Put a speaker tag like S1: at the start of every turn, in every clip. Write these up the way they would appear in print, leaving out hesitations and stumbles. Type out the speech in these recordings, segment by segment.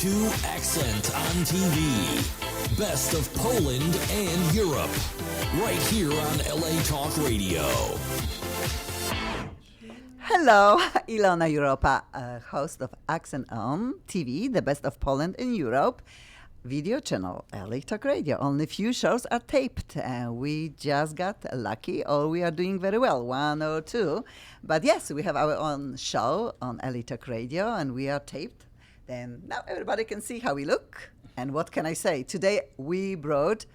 S1: to Accent on TV. Best of Poland and Europe. Right here on LA Talk Radio.
S2: Hello, Ilona Europa, host of Accent on TV, the best of Poland and Europe. Video channel, LA Talk Radio. Only few shows are taped. We just got lucky, or we are doing very well, one or two. But yes, we have our own show on LA Talk Radio, and we are taped. Then now everybody can see how we look. And what can I say? Today we brought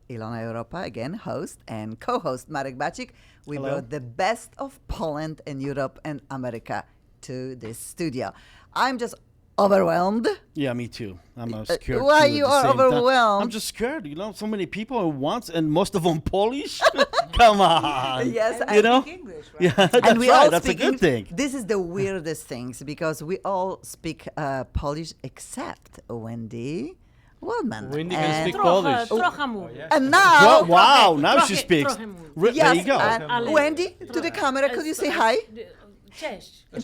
S2: Ilona Europa, again, host, and co-host Marek Bacik. We
S3: Hello.
S2: brought the best of Poland and Europe and America to this studio. I'm just overwhelmed.
S3: Yeah, me too. I'm scared.
S2: Why
S3: too
S2: you
S3: at the
S2: are
S3: same time.
S2: overwhelmed?
S3: I'm just scared. So many people at once, and most of them Polish. Come on.
S2: Yes,
S3: you know.
S4: English, right?
S3: Yeah, that's
S2: and we
S3: right.
S2: all
S3: That's a
S2: speak
S3: good thing.
S2: This is the weirdest things because we all speak Polish except Wendy Waldman.
S5: Wendy can
S2: and,
S5: speak Polish.
S4: Trochę mówię.
S2: and now,
S3: Wow, now she
S4: trochę-
S3: speaks.
S4: trochę mówię.
S3: There
S2: yes,
S3: you go.
S2: and Wendy, to the camera, could you say hi?
S4: Cześć.
S2: Like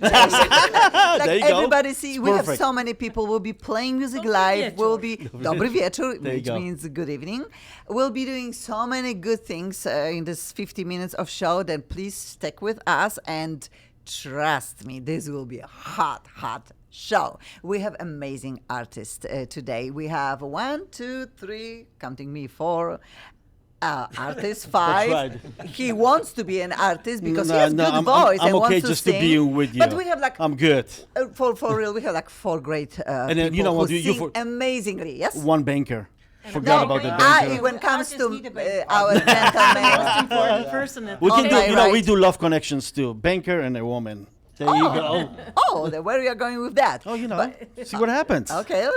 S3: There you go.
S2: everybody see,
S3: It's
S2: we have
S3: perfect.
S2: so many people. We'll be playing music
S4: Dobry
S2: live.
S4: wieczór.
S2: We'll be Dobry wieczór,
S3: There you
S2: which
S3: go.
S2: means good evening. We'll be doing so many good things in this 50 minutes of show. Then please stick with us and trust me, this will be a hot show. We have amazing artists today. We have 1, 2, 3, counting me 4. Artist 5.
S3: right.
S2: He wants to be an artist because he
S3: No,
S2: has
S3: no,
S2: good
S3: I'm-
S2: voice
S3: I'm
S2: and
S3: okay
S2: wants to
S3: just to
S2: sing.
S3: be with you.
S2: But we have like
S3: I'm good.
S2: for real, we have like 4 great
S3: And then,
S2: people
S3: you know what,
S2: who
S3: you
S2: sing
S3: for-
S2: amazingly. Yes.
S3: One banker. Forgot about the banker.
S2: When it comes
S4: Artists
S2: to
S4: need a banker.
S2: our
S4: Most
S2: gentleman.
S4: important person at
S3: We can
S2: Okay,
S3: do,
S2: right.
S3: we do love connections too. Banker and a woman. There you go.
S2: Where are you going with that?
S3: Oh, see what happens.
S2: Okay.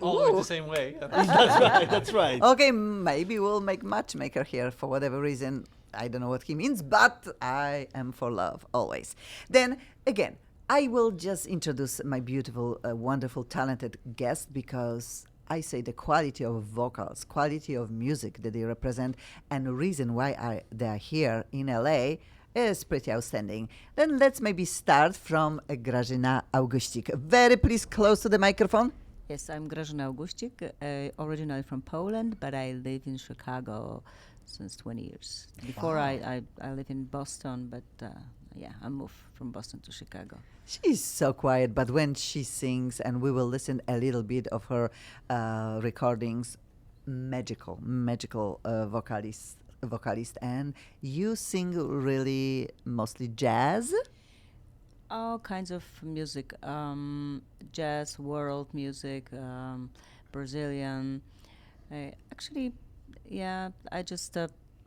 S5: All went
S2: Ooh.
S5: the same way.
S3: That's right.
S2: Okay, maybe we'll make matchmaker here for whatever reason. I don't know what he means, but I am for love always. Then again, I will just introduce my beautiful, wonderful, talented guest because I say the quality of vocals, quality of music that they represent, and the reason why they are here in LA is pretty outstanding. Then let's maybe start from Grażyna Augustik. Very please close to the microphone.
S6: Yes, I'm Grażyna Augustik, originally from Poland, but I live in Chicago since 20 years. Before I live in Boston, but I moved from Boston to Chicago.
S2: She's so quiet, but when she sings, and we will listen a little bit of her recordings, magical vocalist. And you sing really mostly jazz?
S6: All kinds of music, jazz, world music, Brazilian. Actually,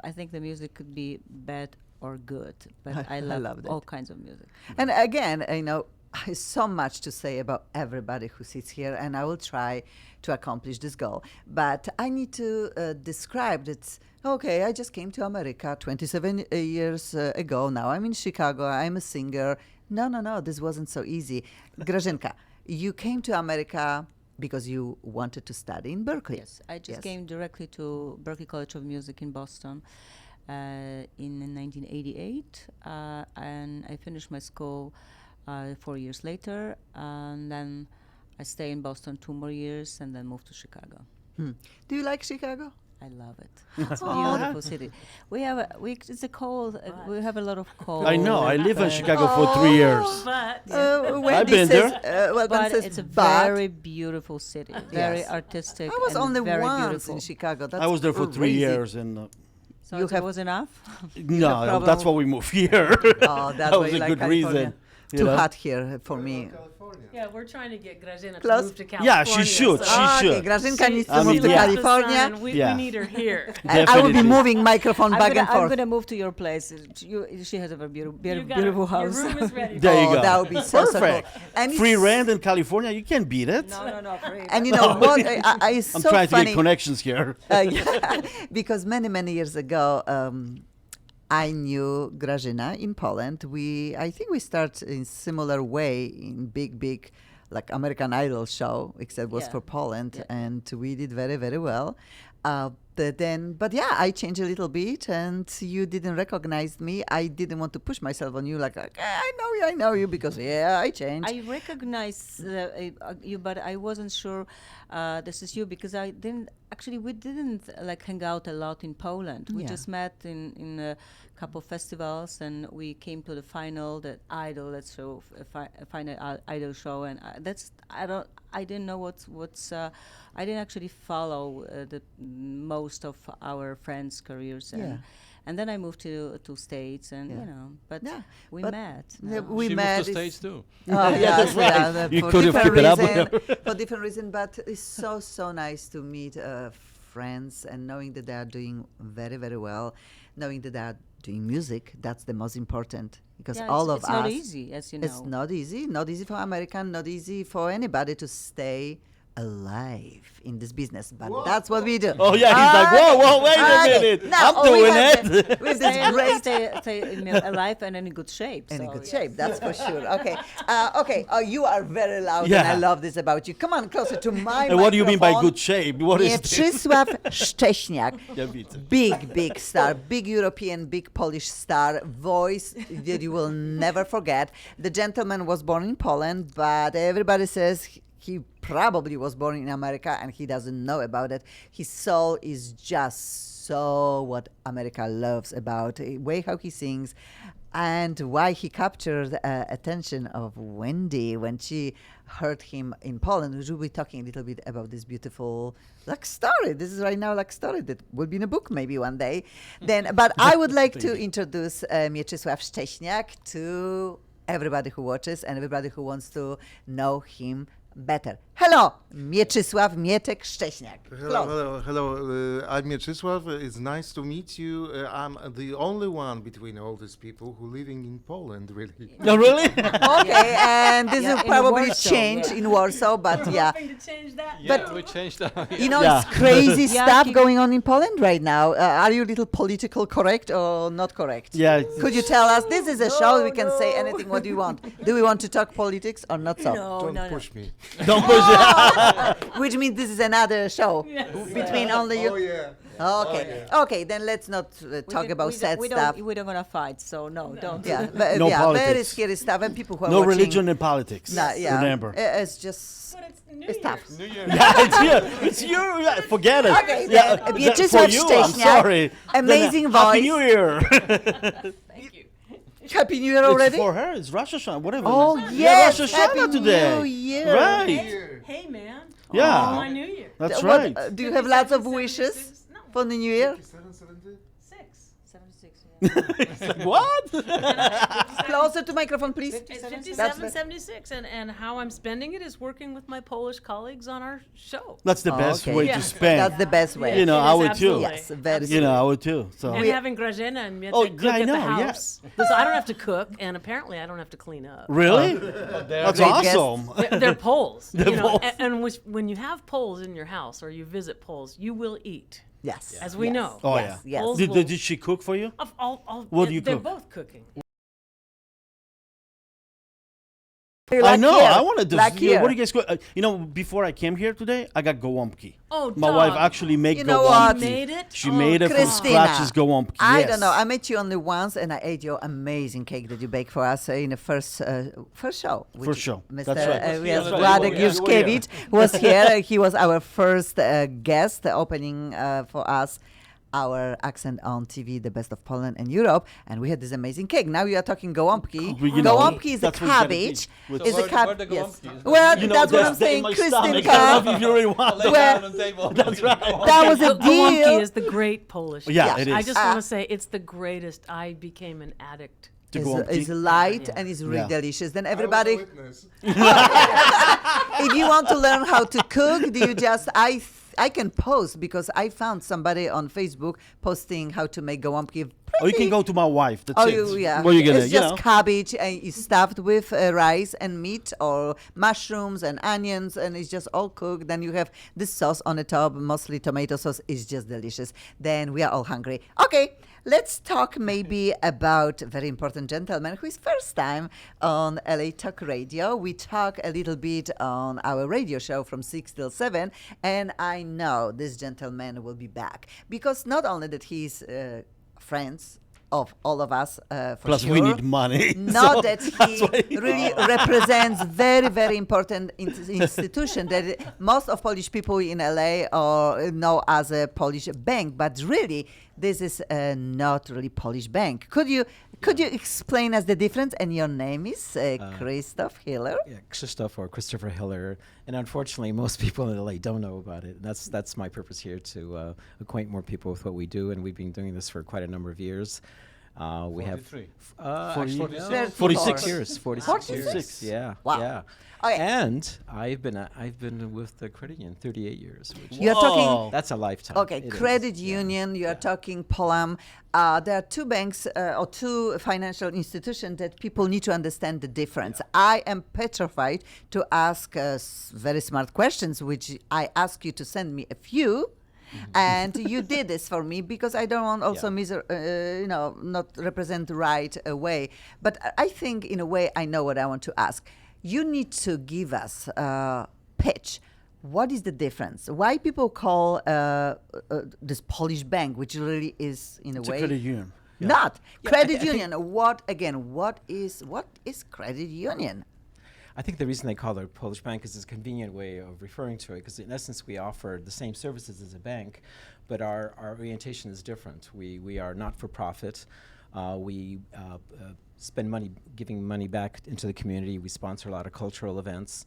S6: I think the music could be bad or good, but I love,
S2: love that.
S6: all kinds of music.
S2: And again, there's so much to say about everybody who sits here, and I will try to accomplish this goal. But I need to describe that, okay, I just came to America 27 years ago. Now I'm in Chicago. I'm a singer. No, this wasn't so easy. Grażynka, you came to America because you wanted to study in Berkeley.
S6: Yes, I just came directly to Berklee College of Music in Boston in 1988, and I finished my school 4 years later, and then I stayed in Boston 2 more years, and then moved to Chicago.
S2: Do you like Chicago?
S6: I love it. It's a beautiful city. We have it's a cold. We have a lot of cold.
S3: I know. I live in Chicago for 3 years.
S4: But
S2: Wendy
S3: been
S2: says,
S6: But
S2: says,
S6: it's a
S2: but
S6: very beautiful city, very
S2: Yes.
S6: artistic.
S2: I was
S6: and
S2: only
S6: very
S2: once
S6: beautiful.
S2: in Chicago. That's
S3: I was there for 3
S2: crazy.
S3: years, and
S6: So
S2: You
S6: it
S2: have-
S6: was enough.
S3: no,
S2: problem
S3: that's why we moved here.
S2: Oh, that's
S3: that
S2: why
S3: was
S2: you
S3: a
S2: like
S3: good
S2: California.
S3: reason. you
S2: Too
S3: know?
S2: hot here for me.
S4: yeah, we're trying to get Grażyna
S2: Close.
S4: to move to California.
S3: Yeah, she should.
S4: so-
S3: She
S2: Okay,
S3: should.
S2: Grażynka needs to
S3: I
S2: move
S3: mean,
S2: to
S3: yeah.
S2: California.
S4: We
S3: Yeah.
S4: need her here.
S2: And I will be
S3: Definitely.
S2: moving microphone back and
S6: I'm
S2: forth.
S6: gonna move to your place. She has a very beautiful,
S4: You got
S6: beautiful
S4: her.
S6: house.
S4: Your room is ready.
S3: There you
S2: Oh,
S3: go.
S2: that would be so
S3: Perfect.
S2: cool. And
S3: Free
S2: it's-
S3: rent in California, you can't beat it.
S6: no, free.
S2: And you know what? It's
S3: I'm
S2: so
S3: trying to
S2: funny.
S3: get connections here.
S2: Yeah, because many years ago, I knew Grażyna in Poland. I think we start in similar way in big like American Idol show, except was
S6: Yeah.
S2: for Poland,
S6: Yeah.
S2: and we did very well. But yeah, I changed a little bit, and you didn't recognize me. I didn't want to push myself on you, like I know you, because I changed.
S6: I recognize you, but I wasn't sure this is you because I didn't actually. We didn't like hang out a lot in Poland. We
S2: Yeah.
S6: just met in a couple festivals, and we came to the final, the Idol, let's show, final Idol show, and I didn't know what's. I didn't actually follow the most of our friends' careers, and then I moved to States, and but
S2: Yeah,
S6: we
S2: but
S6: met.
S2: Yeah,
S6: now.
S2: we
S5: She
S2: met.
S5: moved to
S2: it's-
S5: States too.
S2: Oh,
S3: Yeah, that's right. You
S2: for
S3: could have
S2: different
S3: kept it up with
S2: reason, for different reason, but it's so nice to meet friends and knowing that they are doing very, very well, knowing that they are doing music. That's the most important, because
S6: Yeah,
S2: all of
S6: it's
S2: us.
S6: not easy, as you know.
S2: It's not easy for American, not easy for anybody to stay alive in this business, but that's what we do.
S3: Oh, yeah, he's like, whoa, wait a
S2: Okay.
S3: minute.
S2: Now,
S3: I'm
S2: we
S3: doing
S2: have
S3: it.
S2: with this great
S6: stay alive and in good shape.
S2: in a
S6: so
S2: good
S6: yes.
S2: shape, that's for sure. Okay. You are very loud, and
S3: Yeah.
S2: I love this about you. Come on, closer to my
S3: And what do you mean by
S2: microphone.
S3: good shape? What is this?
S2: Mieczysław Szcześniak,
S3: Yeah, widzę.
S2: big star, big European, big Polish star, voice that you will never forget. The gentleman was born in Poland, but everybody says he probably was born in America, and he doesn't know about it. His soul is just so what America loves about the way how he sings, and why he captured attention of Wendy when she heard him in Poland. We will be talking a little bit about this beautiful story. This is right now story that will be in a book maybe one day. But I would like to introduce Mieczysław Szcześniak to everybody who watches and everybody who wants to know him better. Hello, Mieczysław Mietek Szcześniak.
S7: Hello. I'm Mieczysław. It's nice to meet you. I'm the only one between all these people who living in Poland, really.
S3: No, really?
S2: Okay, and this
S6: Yeah,
S2: will
S6: in
S2: probably
S6: Warsaw,
S2: change
S6: yeah.
S2: in Warsaw, but yeah.
S4: Hoping to change that.
S5: Yeah, we changed that.
S2: You know,
S3: Yeah.
S2: it's crazy
S6: Yeah,
S2: stuff
S6: keep-
S2: going on in Poland right now. Are you a little political correct or not correct?
S3: Yeah.
S2: Could you tell us? This is a show. We can say anything. What do you want? Do we want to talk politics or not so?
S7: Don't push me.
S3: Don't push it.
S2: Which means this is another show between only you.
S7: Yeah.
S2: Okay. Okay. Then let's not talk about sad stuff.
S6: We don't gonna fight, so no, don't.
S2: Yeah.
S3: No
S2: yeah. Very
S3: politics.
S2: scary stuff. And people who are
S3: No
S2: watching,
S3: religion in politics.
S2: Yeah.
S3: Remember.
S2: It's just.
S4: But it's New
S2: It's tough.
S4: Year's.
S5: New Year.
S3: Yeah, it's you. It's you. Yeah, forget it.
S2: Okay,
S3: Yeah,
S2: then,
S3: for
S2: Mieczysław
S3: you, I'm
S2: Szcześniak,
S3: sorry.
S2: amazing
S3: Then, Happy
S2: voice.
S3: New Year.
S4: Thank you.
S2: Happy New Year already.
S3: It's for her. It's Rosh Hashanah. Whatever.
S2: Oh
S3: Yeah,
S2: yes,
S3: Rosh
S2: Happy
S3: Hashanah today.
S2: New Year.
S3: Right.
S4: Hey, man.
S3: Yeah.
S4: My New Year.
S3: That's
S2: What,
S3: right.
S2: do you have lots of
S4: 57,
S2: wishes
S4: 76? No,
S2: for the New Year?
S4: 6.
S6: 76.
S3: It's like, what?
S2: Closer to microphone, please.
S4: It's
S2: That's
S4: 57,
S2: the-
S4: 76. And how I'm spending it is working with my Polish colleagues on our show.
S3: That's the best
S2: Okay.
S3: way
S4: Yeah.
S3: to spend.
S2: That's the best way.
S3: You know,
S4: It
S3: I
S4: is
S3: would too.
S4: absolutely.
S2: Yes, very
S3: You know, I would too. So.
S4: And having Grażyna and Mietek
S3: Oh,
S4: cook
S3: yeah, I
S4: at the
S3: know, yeah.
S4: house. So I don't have to cook, and apparently I don't have to clean up.
S3: Really? That's
S2: Great guest.
S3: awesome.
S4: They're Poles.
S3: They're
S4: you know,
S3: Poles.
S4: and when you have Poles in your house or you visit Poles, you will eat.
S2: Yes.
S4: As we
S2: yes,
S4: know.
S3: Oh,
S2: yes,
S3: yeah.
S2: Yes.
S4: Poles
S3: Did,
S4: will-
S3: did she cook for you?
S4: What
S3: do you
S4: They're
S3: cook?
S4: both cooking.
S3: I
S2: Like
S3: know.
S2: here.
S3: I wanted to.
S2: Like
S3: What
S2: here.
S3: do you guys cook? You know, before I came here today, I got gołąbki.
S4: Oh,
S3: My wife
S4: dog.
S3: actually made
S2: You know what?
S3: gołąbki.
S4: You made it?
S3: She
S4: Oh,
S3: made it from
S2: Christina,
S3: scratch. As gołąbki.
S2: I
S3: Yes.
S2: don't know. I met you only once, and I ate your amazing cake that you baked for us in the first show. which
S3: First show.
S2: Mr.
S3: That's right.
S2: Yes,
S5: That's right.
S2: Władek
S5: You were
S2: Juszkiewicz was here. He was our first guest opening for us. Our accent on TV, the best of Poland and Europe, and we had this amazing cake. Now you are talking gołąbki.
S3: Well, you know,
S2: Gołąbki is a
S3: that's what it's gotta be.
S2: cabbage.
S3: With-
S5: So
S2: Is a
S5: where-
S2: cabbage.
S5: where the
S2: Yes.
S5: gołąbki is?
S2: Well,
S3: You know,
S2: that's what I'm
S3: in
S2: saying,
S3: my stomach. I don't know
S2: Christinka.
S3: if you really want
S5: Lay
S2: Well-
S5: down on the table.
S3: That's right.
S2: That was a
S4: Gołąbki
S2: deal.
S4: is the great Polish.
S3: Yeah,
S4: dish.
S3: it is.
S4: I just want to say it's the greatest. I became an addict.
S3: To
S2: It's,
S3: gołąbki.
S2: it's light
S4: Yeah.
S2: and it's really
S3: Yeah.
S2: delicious. Then
S7: I was a
S2: everybody,
S7: witness.
S2: if you want to learn how to cook, do you just I can post because I found somebody on Facebook posting how to make gołąbki.
S3: Or you can go to my wife. That's
S2: Oh,
S3: it.
S2: yeah.
S3: What are you gonna,
S2: it's
S3: you
S2: just
S3: know?
S2: cabbage and it's stuffed with rice and meat or mushrooms and onions, and it's just all cooked. Then you have this sauce on the top, mostly tomato sauce. It's just delicious. Then we are all hungry. Okay, let's talk maybe about a very important gentleman who is first time on LA Talk Radio. We talk a little bit on our radio show from 6 till 7, and I know this gentleman will be back, because not only that he's friends of all of us, for
S3: Plus,
S2: sure,
S3: we need money.
S2: not
S3: so
S2: that
S3: that's why
S2: he really represents very, very important institution that most of Polish people in LA know as a Polish bank, but really this is not really Polish bank. Could you explain us the difference? And your name is Christoph Hiller.
S5: Yeah, Krzysztof or Christopher Hiller, and unfortunately, most people in LA don't know about it. That's my purpose here, to acquaint more people with what we do, and we've been doing this for quite a number of years. We have
S3: 46
S5: years.
S2: 46
S5: years. Yeah.
S2: Wow.
S5: Yeah.
S2: Okay.
S5: And I've been with the credit union 38 years. Which
S2: You're talking.
S5: that's a lifetime.
S2: Okay,
S5: It is.
S2: credit
S5: Yeah.
S2: union, you are talking Polam. There are two banks or two financial institutions that people need to understand the difference. I am petrified to ask very smart questions, which I ask you to send me a few. And you did this for me because I don't want also not represent the right way. But I think in a way I know what I want to ask. You need to give us a pitch. What is the difference? Why people call this Polish bank, which really is in a
S3: It's
S2: way
S3: a credit union.
S2: not
S5: Yeah,
S2: credit
S5: I think-
S2: union? What is credit union?
S5: I think the reason they call it a Polish bank is a convenient way of referring to it, because in essence we offer the same services as a bank, but our orientation is different. We are not for profit. We spend money, giving money back into the community. We sponsor a lot of cultural events.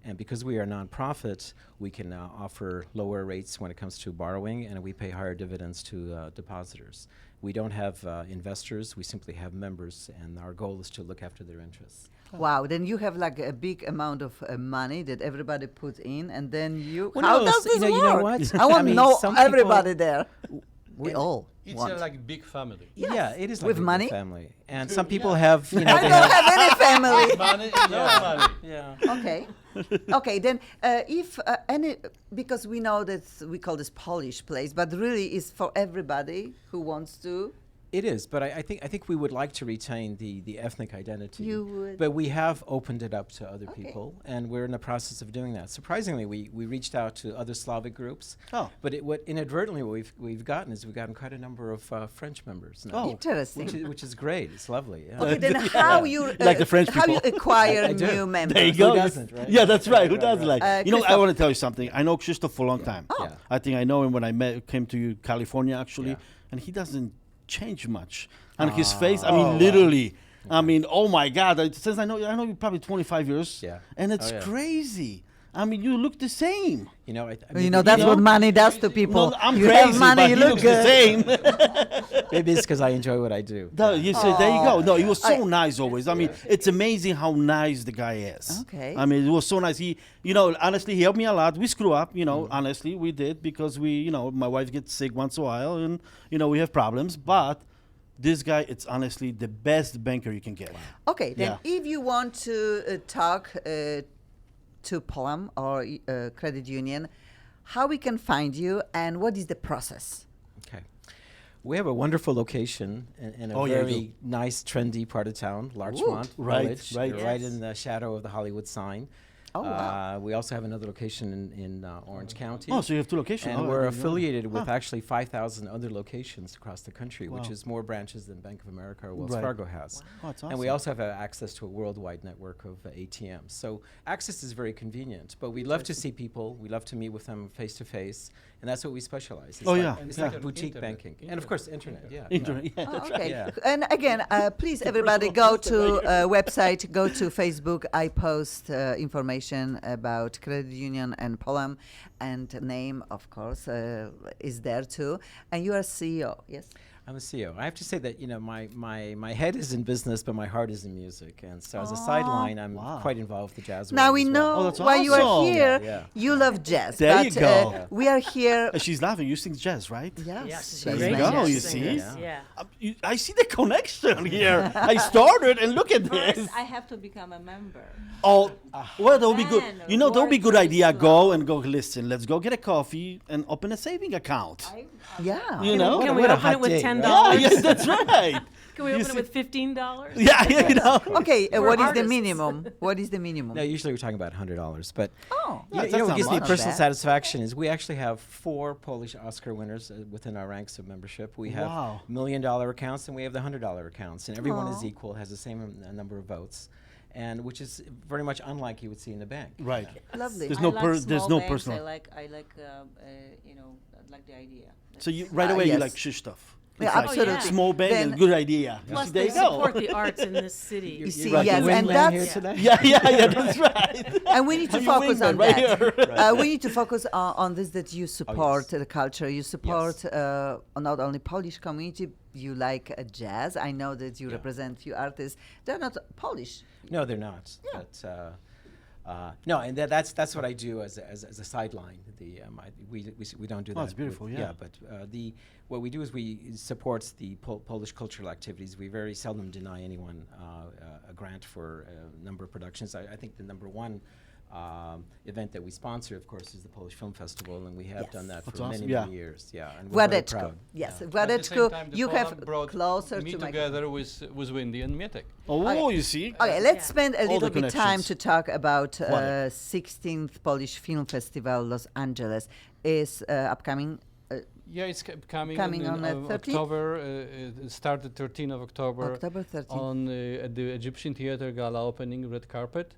S5: And because we are a nonprofit, we can offer lower rates when it comes to borrowing, and we pay higher dividends to depositors. We don't have investors, we simply have members, and our goal is to look after their interests.
S2: Wow, then you have like a big amount of money that everybody puts in, and then you.
S5: Well,
S2: how
S5: no,
S2: does this
S5: you
S2: work?
S5: know what?
S2: I want
S5: I
S2: to
S5: mean,
S2: know
S5: some people-
S2: everybody there. We all
S8: It's
S2: want.
S8: like a big family.
S5: Yeah, it is like
S2: With
S5: a big
S2: money?
S5: family. And some people have,
S2: I
S5: they
S2: don't
S5: have,
S2: have any family.
S8: Money, no money.
S5: yeah.
S2: Okay. Okay, then if any, because we know that we call this Polish place, but really is for everybody who wants to.
S5: It is, but I think we would like to retain the ethnic identity.
S2: You would.
S5: But we have opened it up to other
S2: Okay.
S5: people, and we're in the process of doing that. Surprisingly, we reached out to other Slavic groups.
S3: Oh.
S5: But what inadvertently we've gotten is we've gotten quite a number of French members now.
S3: Oh.
S2: Interesting.
S5: Which is great. It's lovely. Yeah.
S2: Okay, then how you
S3: Like the French
S2: how you
S3: people.
S2: acquire
S5: I do.
S2: new members?
S3: There you
S5: Who
S3: go.
S5: doesn't, right?
S3: Yeah, that's right. Who
S5: Right,
S3: doesn't
S5: right.
S3: like? I
S2: Christoph.
S3: want to tell you something. I know Krzysztof for a long time.
S2: Oh.
S5: Yeah.
S3: I think I know him when I came to California actually,
S5: Yeah.
S3: and he doesn't change much. And his face, I mean, literally. I mean, oh my God! Since I know you probably 25 years.
S5: Yeah.
S3: And it's
S5: Oh, yeah.
S3: crazy. I mean, you look the same.
S5: You know, I
S2: You know, that's
S3: know?
S2: what money does to people.
S3: No, I'm
S2: you
S3: crazy,
S2: have money,
S3: but
S2: you
S3: he
S2: look
S3: looks
S2: good.
S3: the same.
S5: maybe it's because I enjoy what I do.
S3: You say, there you go. No, he was so
S2: I-
S3: nice always. I mean, it's amazing how nice the guy is.
S2: Okay.
S3: I mean, it was so nice. He, honestly, he helped me a lot. We screw up, honestly, we did because my wife gets sick once in a while and, we have problems. But this guy, it's honestly the best banker you can get.
S2: Okay, then
S3: Yeah.
S2: if you want to talk to Polam or credit union, how we can find you and what is the process?
S5: Okay. We have a wonderful location in a
S3: Oh, yeah, you
S5: very nice, trendy part of town, Larchmont
S3: Right,
S5: Village.
S3: right.
S5: You're right
S2: Yes.
S5: in the shadow of the Hollywood sign.
S2: Oh, wow.
S5: We also have another location in Orange County.
S3: Oh, so you have two locations.
S5: And
S3: Oh, I
S5: we're
S3: didn't know.
S5: affiliated with
S3: Huh.
S5: actually 5,000 other locations across the country, which
S3: Wow.
S5: is more branches than Bank of America or Wells
S3: Right.
S5: Fargo has.
S3: Oh, that's
S5: And we
S3: awesome.
S5: also have access to a worldwide network of ATMs. So access is very convenient, but we love to see people. We love to meet with them face to face, and that's what we specialize. It's
S3: Oh,
S5: like,
S3: yeah,
S5: It's
S3: yeah.
S5: like boutique banking. And of course, internet, yeah.
S3: Internet, yeah,
S2: Oh,
S3: that's
S2: okay.
S5: Yeah.
S2: And again, please, everybody, go to website, go to Facebook. I post information about credit union and Polam, and name, of course, is there too. And you are CEO, yes?
S5: I'm a CEO. I have to say that my head is in business, but my heart is in music. And so as a sideline, I'm
S3: Wow.
S5: quite involved with the jazz
S2: Now
S5: world
S2: we
S5: as well.
S2: know
S3: Oh, that's
S2: why you are
S3: awesome.
S2: here.
S5: Yeah, yeah.
S2: You love jazz.
S3: There
S2: but,
S3: you go.
S2: We are here.
S3: She's laughing. You sing jazz, right?
S2: Yes,
S4: Yes,
S2: she's
S3: There
S4: great
S3: you
S2: nice.
S3: go,
S4: jazz
S3: you
S4: singers,
S3: see?
S4: Yeah.
S3: I see the connection here. I started and look at
S6: First,
S3: this.
S6: I have to become a member.
S3: Oh, well, that would be good.
S6: Man,
S3: That would be
S6: work
S3: good
S6: very
S3: idea.
S6: slow.
S3: Go and go, listen, let's go get a coffee and open a saving account.
S2: Yeah.
S3: You know?
S4: Can we
S5: what a
S4: open it
S5: hot
S4: with
S5: day,
S4: $10?
S5: right?
S3: Yeah, that's right.
S4: Can we
S3: You
S4: open
S3: see-
S4: it with $15?
S3: Yeah, you know.
S2: Okay,
S4: For
S2: what is the
S4: artists.
S2: minimum? What is the minimum?
S5: No, usually we're talking about $100, but
S2: Oh,
S5: you know
S3: that's
S5: what
S3: not
S5: gives me
S3: much.
S5: personal
S2: Not bad.
S5: satisfaction is we actually have 4 Polish Oscar winners within our ranks of membership. We have
S3: Wow.
S5: $1 million accounts and we have the $100 accounts, and everyone is
S2: Aw.
S5: equal, has the same number of votes, and which is very much unlike you would see in a bank.
S3: Right.
S2: lovely.
S3: There's
S6: I
S3: no
S6: like
S3: there's
S6: small
S3: no
S6: banks.
S3: personal.
S6: I like the idea.
S3: So you right
S2: Ah,
S3: away you
S2: yes.
S3: like Krzysztof.
S2: Yeah,
S3: It's like
S2: absolutely.
S3: Small bank
S2: Then-
S3: and good idea.
S4: Plus,
S3: There
S4: they
S3: you go.
S4: support the arts in this city.
S2: You see,
S5: Right,
S2: yes,
S5: the
S2: and
S5: wingman here
S2: that's
S5: today?
S3: Yeah, that's right.
S2: and we need to
S3: You
S2: focus
S3: wingman
S2: on
S3: right
S2: that.
S3: here.
S2: We need to focus on this, that you support the culture, you support not only Polish community, you like jazz. I know that you
S5: Yeah.
S2: represent few artists. They're not Polish.
S5: No, they're not.
S2: Yeah.
S5: But, no, and that's what I do as a sideline. We don't do that.
S3: Oh, it's beautiful, yeah.
S5: Yeah, but what we do is we support the Polish cultural activities. We very seldom deny anyone a grant for a number of productions. I think the number one event that we sponsor, of course, is the Polish Film Festival, and we have
S2: Yes.
S5: done that
S3: That's
S5: for
S3: awesome.
S5: many,
S3: Yeah.
S5: many years. Yeah, and we're very
S2: Władeczko.
S5: proud.
S2: Yes,
S5: Yeah.
S8: At the same
S2: Władeczko,
S8: time, the
S2: you
S8: Poland
S2: have
S8: brought
S2: closer
S8: me
S2: to my.
S8: together with Windy and Mietek.
S3: Oh, you see.
S2: Okay, let's
S4: Yeah.
S2: spend a
S3: All
S2: little
S3: the
S2: bit time
S3: connections.
S2: to talk about
S3: Władek.
S2: 16th Polish Film Festival Los Angeles is upcoming.
S8: Yeah, it's coming,
S2: Coming
S8: in
S2: on the 13th?
S8: October. It started 13th of October.
S2: October 13th.
S8: On at the Egyptian Theater Gala opening, red carpet.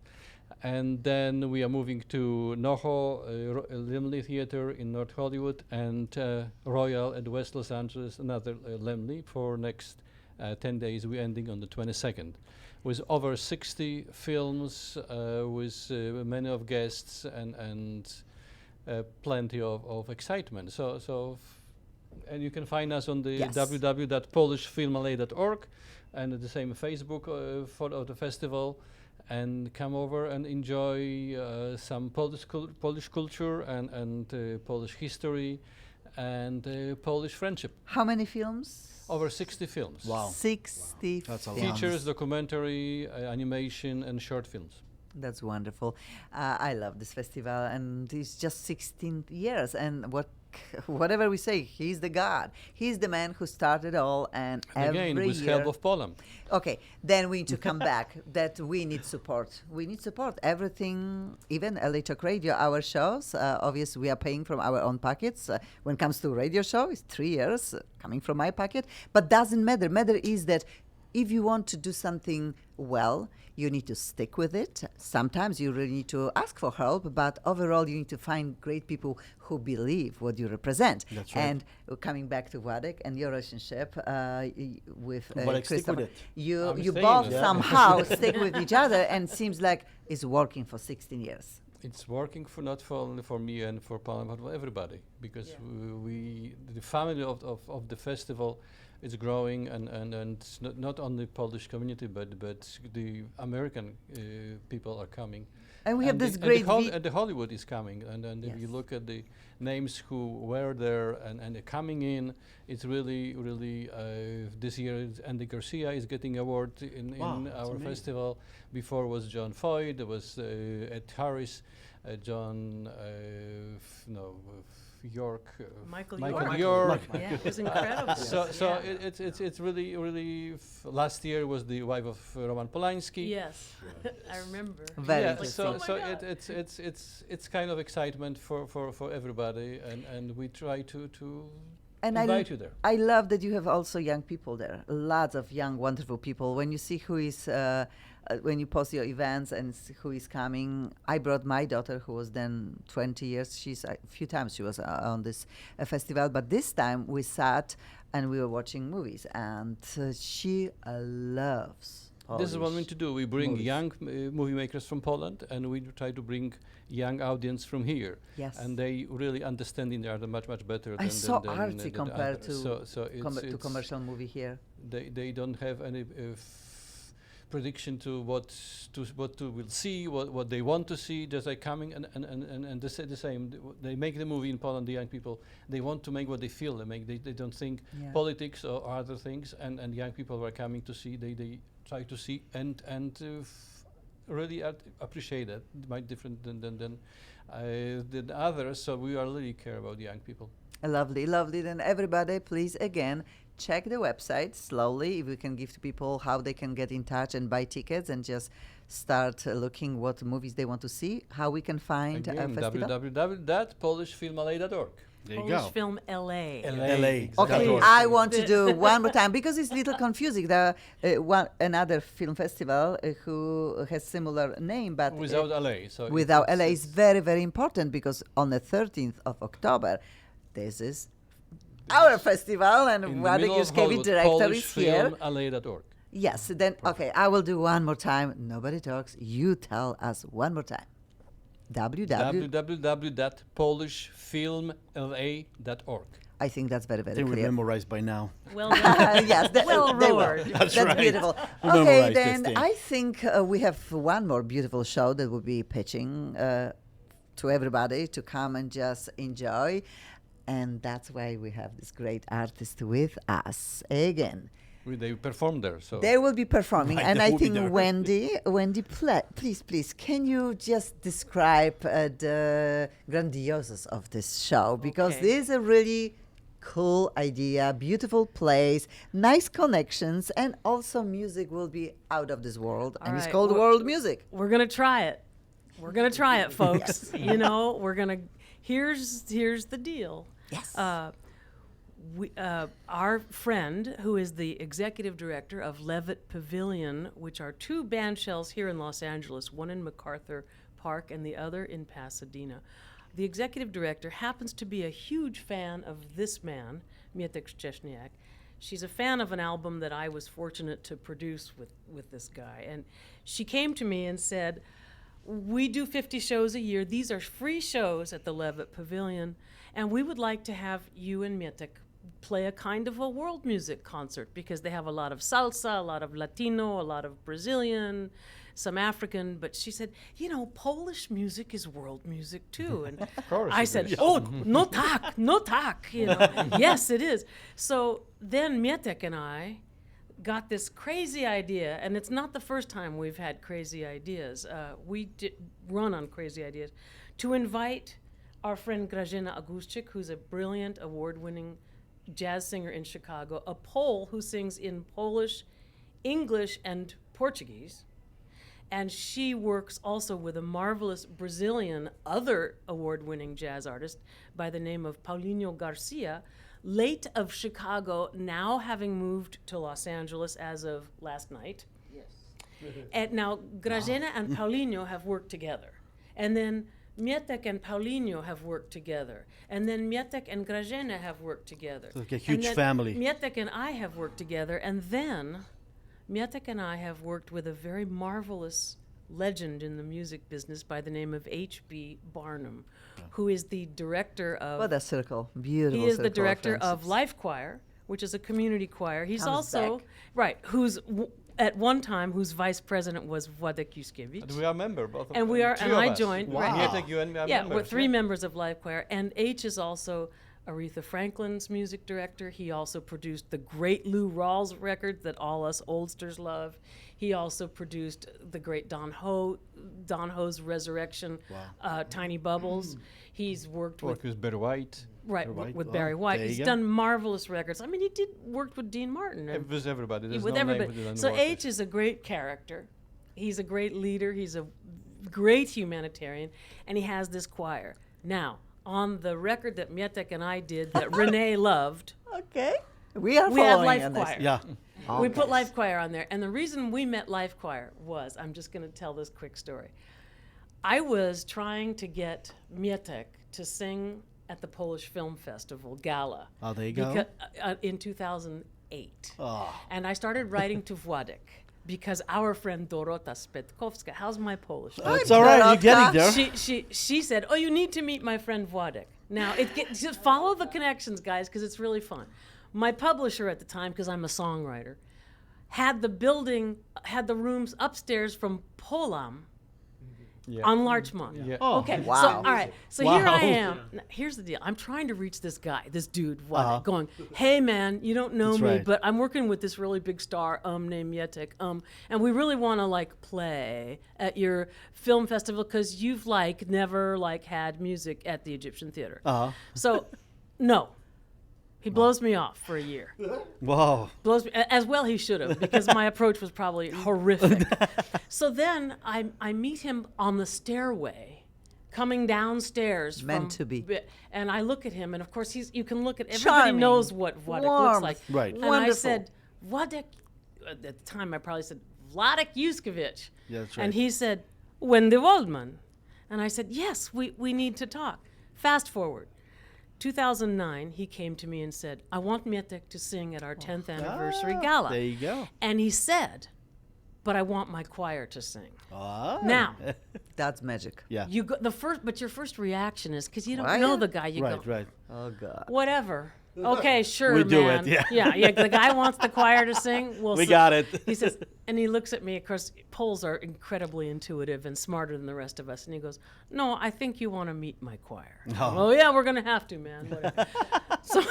S8: And then we are moving to NoHo, Laemmle Theater in North Hollywood, and Royal at West Los Angeles, another Laemmle, for next 10 days. We're ending on the 22nd. With over 60 films, with many of guests and plenty of excitement. And you can find us on the
S2: Yes.
S8: www.polishfilmla.org and the same Facebook for the festival, and come over and enjoy some Polish culture and Polish history and Polish friendship.
S2: How many films?
S8: Over 60 films.
S3: Wow.
S2: 60
S3: That's a lot.
S2: films.
S8: Features, documentary, animation, and short films.
S2: That's wonderful. I love this festival, and it's just 16 years. And whatever we say, he's the god. He's the man who started all. And every
S8: Again, with
S2: year.
S8: help of Poland.
S2: Okay, then we need to come back. That we need support. We need support. Everything, even LA Talk Radio, our shows. Obviously, we are paying from our own pockets. When it comes to radio show, it's 3 years coming from my pocket. But doesn't matter. Matter is that if you want to do something well, you need to stick with it. Sometimes you really need to ask for help, but overall, you need to find great people who believe what you represent.
S3: That's right.
S2: And coming back to Władek and your relationship with
S3: Władek, stick
S2: Christopher,
S3: with it.
S2: you
S8: I'm
S2: you
S8: staying
S2: both
S8: with it.
S2: somehow stick with each other, and seems like it's working for 16 years.
S8: It's working for not for only for me and for Poland, but for everybody, because
S4: Yeah.
S8: the family of the festival is growing, and not only Polish community, but the American people are coming.
S2: And we have this
S8: the
S2: great
S8: and the Hollywood is coming, and if you
S2: Yes.
S8: look at the names who were there and they're coming in, it's really this year Andy Garcia is getting award in
S3: Wow, that's
S8: our
S3: amazing.
S8: festival. Before was John Foyd, there was Ed Harris, John York,
S4: Michael
S8: Michael
S4: York.
S8: York.
S4: Yeah, it was incredible.
S8: So
S4: Yeah.
S8: it's really last year was the wife of Roman Polanski.
S4: Yes, I remember.
S2: Very
S8: Yeah,
S2: interesting.
S8: so
S4: Oh my
S8: so
S4: God.
S8: it's kind of excitement for everybody, and we try to
S2: And
S8: invite you there.
S2: I love that you have also young people there. Lots of young, wonderful people. When you see who is, when you post your events and who is coming, I brought my daughter, who was then 20 years. She's a few times she was on this festival, but this time we sat and we were watching movies, and she loves.
S8: This is what we
S2: Polish
S8: need to do. We bring
S2: movies.
S8: young movie makers from Poland, and we try to bring young audience from here.
S2: Yes.
S8: And they really understanding the art much better.
S2: I
S8: than
S2: saw
S8: than
S2: artsy
S8: than
S2: compared
S8: others.
S2: to
S8: so it's,
S2: to commercial movie here.
S8: They don't have any prediction to what to will see, what they want to see. Just like coming and they say the same. They make the movie in Poland. The young people, they want to make what they feel. They don't think
S2: Yeah.
S8: politics or other things. And young people are coming to see. They try to see and really appreciate it. Might different than others. So we are really care about young people.
S2: Lovely, lovely. Then everybody, please again check the website slowly. If we can give to people how they can get in touch and buy tickets and just start looking what movies they want to see, how we can find a
S8: Again,
S2: festival.
S8: www.polishfilmla.org.
S3: There you
S4: Polish
S3: go.
S4: Film LA.
S3: LA.
S2: Okay,
S8: .org.
S2: I want to do one more time because it's a little confusing. There another film festival who has similar name, but
S8: Without LA. So
S2: without LA
S8: it's
S2: is very, very important because on the 13th of October, this is our festival, and
S8: in the
S2: Władek
S8: middle of
S2: Juszkiewicz,
S8: Hollywood,
S2: director, is here.
S8: PolishFilmLA.org.
S2: Yes, then, okay, I will do one more time. Nobody talks. You tell us one more time.
S8: www.polishfilmla.org.
S2: I think that's very,
S3: They
S2: very
S3: were
S2: clear.
S3: memorized by now.
S4: Well done.
S2: Yes,
S4: Well
S2: they will.
S4: roared.
S3: That's
S2: That's
S3: right.
S2: beautiful.
S3: Memorize
S2: Okay,
S3: this
S2: then
S3: thing.
S2: I think we have one more beautiful show that we'll be pitching to everybody to come and just enjoy. And that's why we have this great artist with us again.
S8: They perform there. So
S2: They will be performing,
S3: Right,
S2: and
S3: they
S2: I
S3: will be
S2: think
S3: there.
S2: Wendy, please, can you just describe the grandioses of this show? Because
S4: Okay.
S2: this is a really cool idea, beautiful place, nice connections, and also music will be out of this world,
S4: All
S2: and it's
S4: right,
S2: called
S4: well-
S2: world music.
S4: We're gonna try it. We're gonna try it, folks. You know, we're gonna. Here's the deal.
S2: Yes.
S4: Our friend, who is the executive director of Levitt Pavilion, which are two band shells here in Los Angeles, one in MacArthur Park and the other in Pasadena. The executive director happens to be a huge fan of this man, Mietek Szczesniak. She's a fan of an album that I was fortunate to produce with this guy. And she came to me and said, we do 50 shows a year. These are free shows at the Levitt Pavilion, and we would like to have you and Mietek play a kind of a world music concert because they have a lot of salsa, a lot of Latino, a lot of Brazilian, some African. But she said, you know, Polish music is world music too. And
S8: course
S4: I
S8: it
S4: said,
S8: is.
S4: oh, no tak, no tak, you know. Yes, it is. So then Mietek and I got this crazy idea, and it's not the first time we've had crazy ideas. We run on crazy ideas, to invite our friend Grażyna Aguszczyk, who's a brilliant, award-winning jazz singer in Chicago, a Pole who sings in Polish, English, and Portuguese. And she works also with a marvelous Brazilian, other award-winning jazz artist by the name of Paulinho Garcia, late of Chicago, now having moved to Los Angeles as of last night. Yes. And now Grażyna and Paulinho have worked together. And then Mietek and Paulinho have worked together. And then Mietek and Grażyna have worked together.
S3: It's like a
S4: And
S3: huge
S4: then
S3: family.
S4: Mietek and I have worked together. And then Mietek and I have worked with a very marvelous legend in the music business by the name of H.B. Barnum, who is the director of...
S2: What a circle. Beautiful
S4: He is the
S2: circle
S4: director of
S2: friendships.
S4: Life Choir, which is a community choir. He's
S2: Comes
S4: also...
S2: back.
S4: Right, at one time, whose vice president was Władek Juszkiewicz.
S8: And we are member, both of
S4: And
S8: them.
S4: we are,
S8: Three
S4: and
S8: of
S4: I
S8: us.
S4: joined.
S3: Wow.
S4: Right.
S8: Mietek, you and me are
S4: Yeah,
S8: members.
S4: we're three members of Life Choir. And H is also Aretha Franklin's music director. He also produced the great Lou Rawls record that all us oldsters love. He also produced the great Don Ho's Resurrection, Tiny Bubbles. He's worked with
S8: Work with Barry White.
S4: Right,
S3: Barry White.
S4: with
S3: Oh,
S4: Barry White.
S3: there you
S4: He's
S3: go.
S4: done marvelous records. I mean, he worked with Dean Martin. and
S8: With everybody. There's
S4: with
S8: no
S4: everybody.
S8: name who didn't
S4: So
S8: work
S4: H
S8: with.
S4: is a great character. He's a great leader. He's a great humanitarian, and he has this choir. Now, on the record that Mietek and I did that Renee loved,
S2: Okay. We are
S4: we have
S2: following
S4: Life
S2: on this.
S4: Choir.
S3: Yeah.
S4: We put Life Choir on there. And the reason we met Life Choir was, I'm just going to tell this quick story. I was trying to get Mietek to sing at the Polish Film Festival Gala.
S3: Oh, there you go.
S4: In 2008.
S3: Oh.
S4: And I started writing to Władek because our friend Dorota Spetkowska, how's my Polish?
S3: It's all right. You're getting there.
S4: She said, oh, you need to meet my friend Władek. Now, just follow the connections, guys, because it's really fun. My publisher at the time, because I'm a songwriter, had the rooms upstairs from Polam
S8: Yeah.
S4: on Larchmont.
S8: Yeah.
S3: Oh,
S4: Okay,
S2: Wow.
S4: so all right, so here I
S3: Wow.
S4: am. Now, here's the deal. I'm trying to reach this guy, this dude, Władek,
S3: Uh-huh.
S4: going, "Hey man, you don't know
S3: That's
S4: me,
S3: right.
S4: but I'm working with this really big star named Mietek, and we really want to like play at your film festival because you've like never like had music at the Egyptian Theater.
S3: Uh-huh.
S4: So, no, He blows me off for a year.
S3: Wow.
S4: Blows me, as well he should have, because my approach was probably horrific. So then I meet him on the stairway, coming downstairs.
S2: Meant to be.
S4: And I look at him, and of course you can look at, everybody
S2: Charming,
S4: knows what it looks
S2: warm,
S4: like.
S3: Right.
S4: And I
S2: wonderful.
S4: said, Wladek, at the time I probably said, Vladek Yuskevich.
S3: Yeah, that's
S4: And
S3: right.
S4: he said, Wendy Waldman. And I said, yes, we need to talk. Fast forward. 2009, he came to me and said, I want Mietek to sing at our 10th anniversary gala.
S3: There you go.
S4: And he said, but I want my choir to sing.
S3: Ah.
S4: Now,
S2: That's magic.
S3: Yeah.
S4: you go, but your first reaction is, because you don't
S2: Choir?
S4: know the guy, you
S3: Right,
S4: go,
S3: right.
S2: Oh God.
S4: whatever. Okay, sure,
S3: We do it,
S4: man.
S3: yeah.
S4: yeah. The guy wants the choir to sing. We'll
S3: We
S4: sing.
S3: got it.
S4: He says, and he looks at me. Of course, Poles are incredibly intuitive and smarter than the rest of us. And he goes, "No, I think you want to meet my choir."
S3: Oh.
S4: Well, yeah, we're gonna have to, man. Whatever. So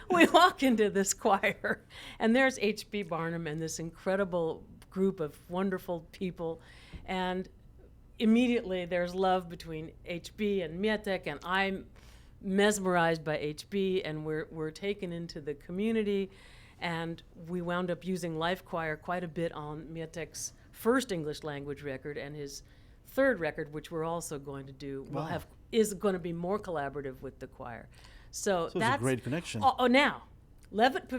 S4: we walk into this choir, and there's H.B. Barnum and this incredible group of wonderful people, and immediately there's love between H.B. and Mietek, and I'm mesmerized by HB, and we're taken into the community, and we wound up using Life Choir quite a bit on Mietek's first English language record and his third record, which we're also going to do. Is going to be more collaborative with the choir. So
S3: it's a
S4: that's
S3: great connection.
S4: Oh, now, Levitt,